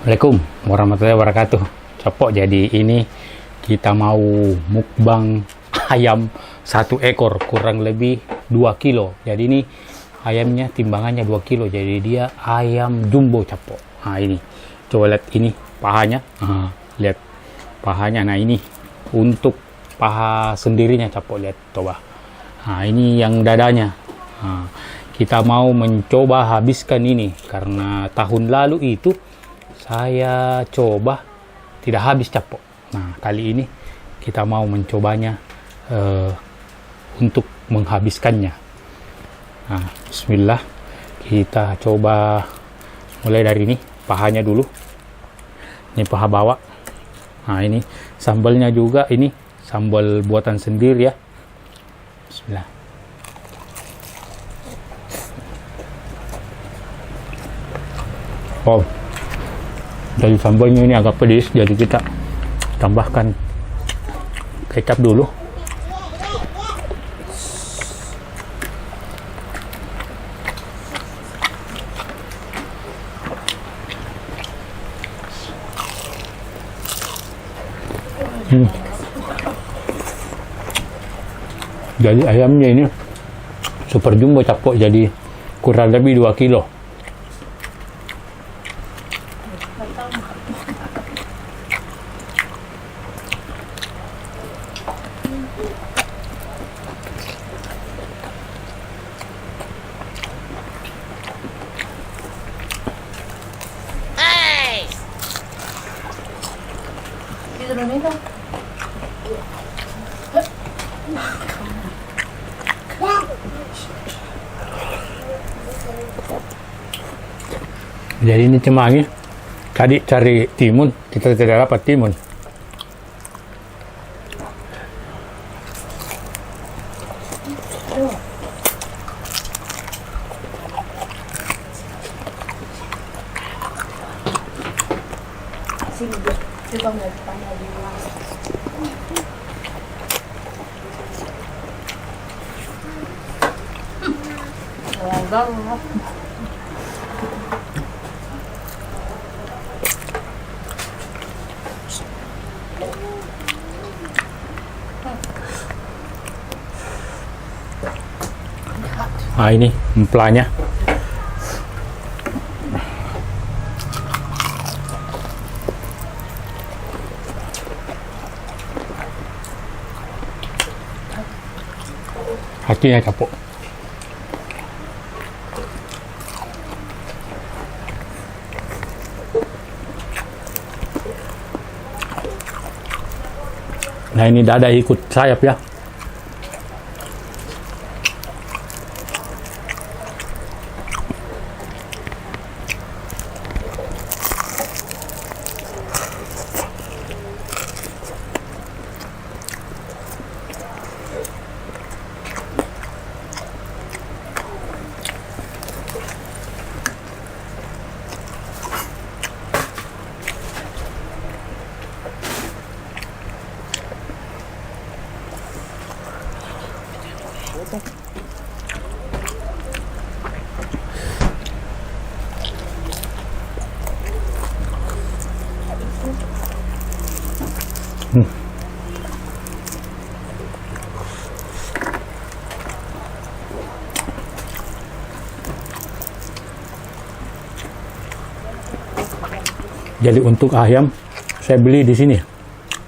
Assalamualaikum warahmatullahi wabarakatuh. Cepok, jadi ini kita mau mukbang ayam 1 ekor kurang lebih 2 kilo. Jadi ini ayamnya timbangannya 2 kilo. Jadi dia ayam jumbo cepok. Nah ini, coba lihat ini pahanya. Lihat pahanya. Nah ini untuk paha sendirinya cepok, lihat coba. Nah ini yang dadanya. Kita mau mencoba habiskan ini karena tahun lalu itu saya coba tidak habis cepok. Nah kali ini kita mau mencobanya untuk menghabiskannya. Nah bismillah, kita coba mulai dari ini pahanya dulu. Ini paha bawah. Nah ini sambalnya juga, ini sambal buatan sendiri ya. Bismillah. Oh, jadi sambalnya ini agak pedas, jadi kita tambahkan kecap dulu. Jadi ayamnya ini super jumbo cepok, jadi kurang lebih 2 kilo. Jadi ini cemangi. Tadi cari timun, kita tidak dapat timun. Nah ini empalanya. Hatinya capok. Nah ini dada ikut sayap ya. Jadi untuk ayam saya beli di sini,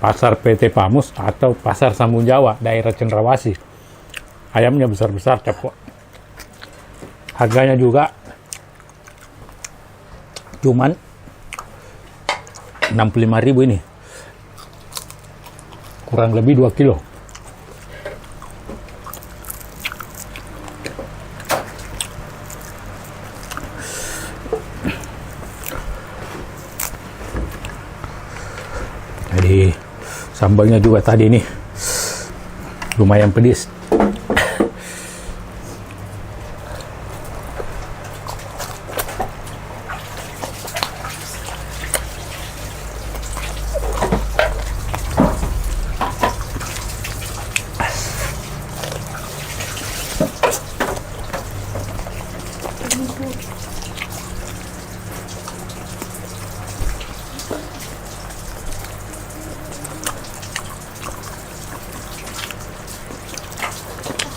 Pasar PT Pamus atau Pasar Sambung Jawa, daerah Cendrawasih. Ayamnya besar-besar cepok. Harganya juga cuman 65.000 ini. Kurang lebih 2 kilo. Jadi sambalnya juga tadi ini lumayan pedas.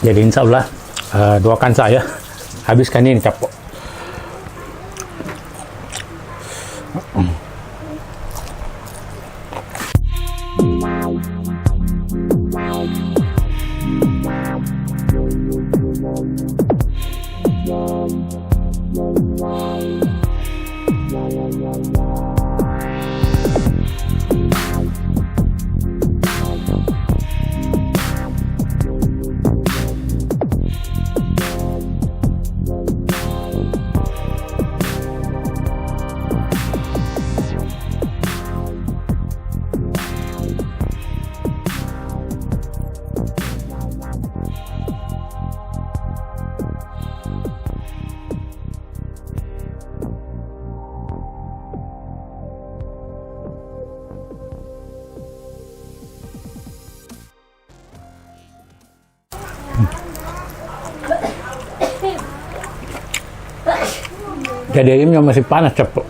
Jadi insya Allah doakan saya habiskan ini capok. Jadi ayamnya masih panas cepet.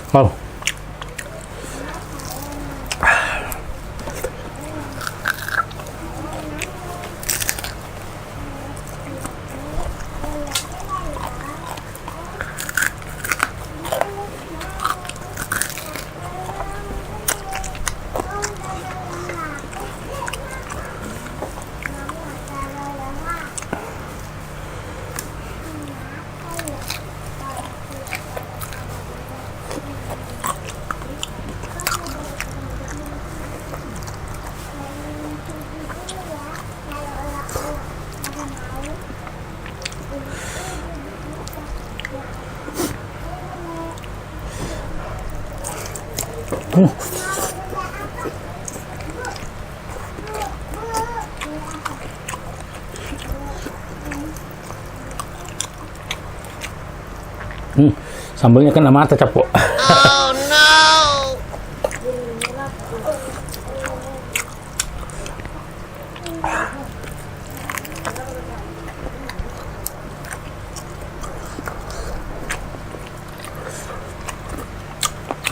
Wow. Sambalnya kena mata capok. Oh no.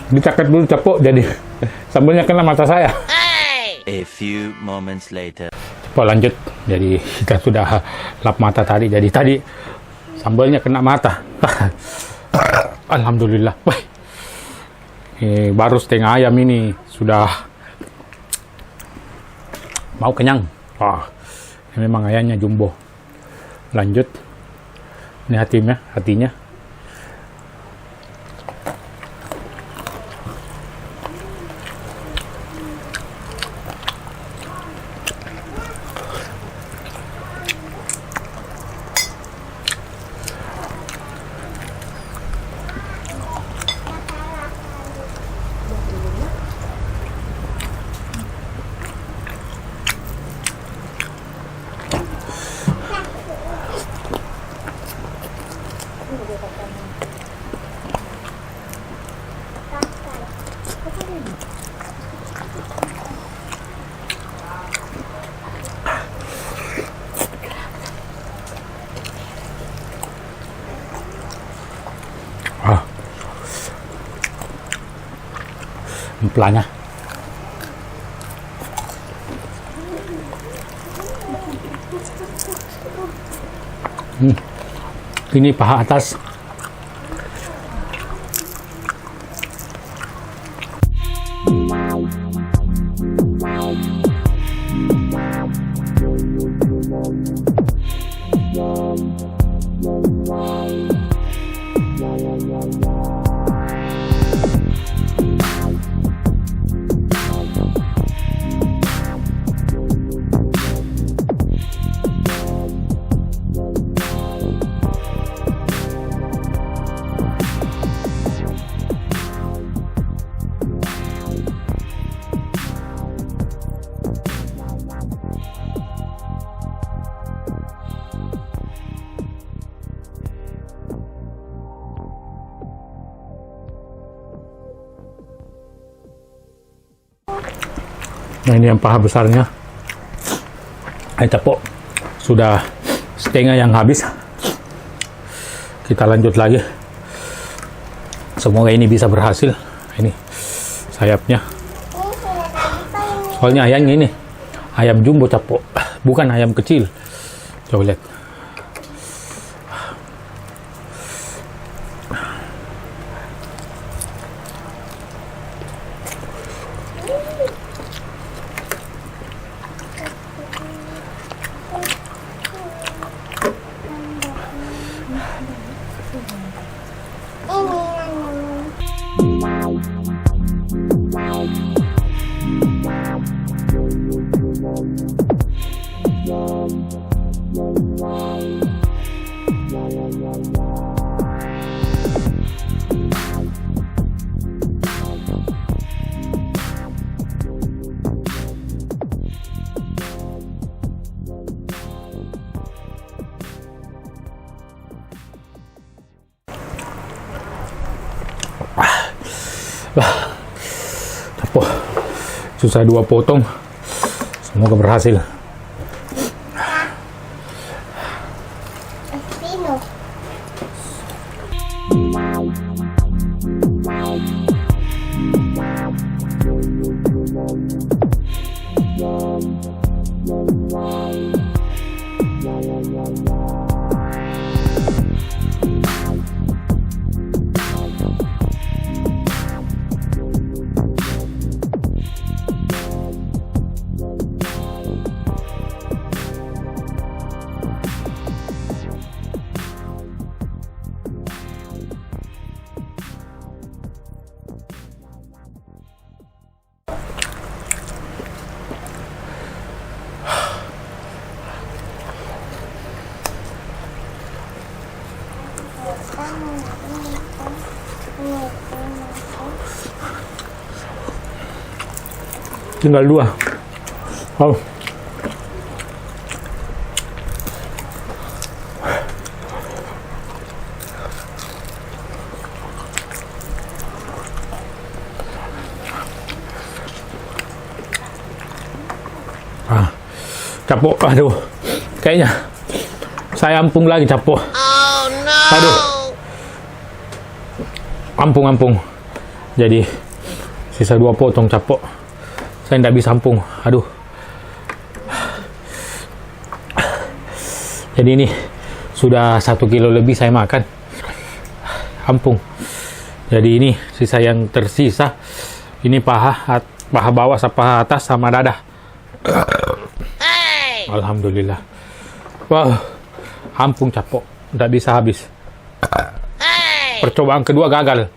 Dicaket dulu capok, jadi sambalnya kena mata saya. Hey. A few moments later. Coba lanjut. Jadi kita sudah lap mata tadi. Jadi tadi sambalnya kena mata. Alhamdulillah. Wah. Baru setengah ayam ini sudah mau kenyang. Wah. Ini memang ayamnya jumbo. Lanjut. Ini hatinya. Empelanya. Ini paha atas. Nah, ini yang paha besarnya. Ayo capok. Sudah setengah yang habis. Kita lanjut lagi. Semoga ini bisa berhasil. Ini sayapnya. Soalnya ayamnya ini ayam jumbo capok, bukan ayam kecil. Coba lihat. Capok, susah 2 potong, semoga berhasil. Tinggal 2. Oh. Capok, aduh, kayaknya saya ampung lagi capok. Oh no! Aduh, ampung. Jadi sisa 2 potong capok. Saya tidak bisa ampung. Aduh. Jadi ini sudah 1 kilo lebih saya makan. Ampung. Jadi ini sisa yang tersisa. Ini paha bawah, paha atas sama dada. Hey! Alhamdulillah. Wah, ampung capok. Tidak bisa habis. Hey! Percobaan kedua gagal.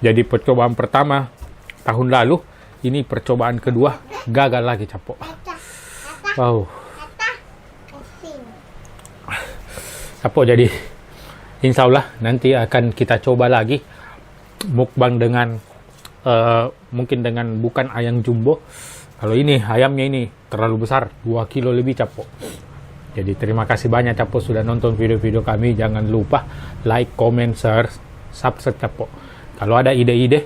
Jadi percobaan pertama tahun lalu, ini percobaan kedua gagal lagi capok. Wow. Capok, jadi insya Allah nanti akan kita coba lagi mukbang dengan mungkin dengan bukan ayam jumbo. Kalau ini ayamnya ini terlalu besar, 2 kilo lebih capok. Jadi terima kasih banyak capok sudah nonton video-video kami. Jangan lupa like, comment, share, subscribe capok. Kalau ada ide-ide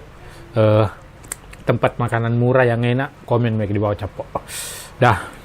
tempat makanan murah yang enak, komen di bawah capok. Dah.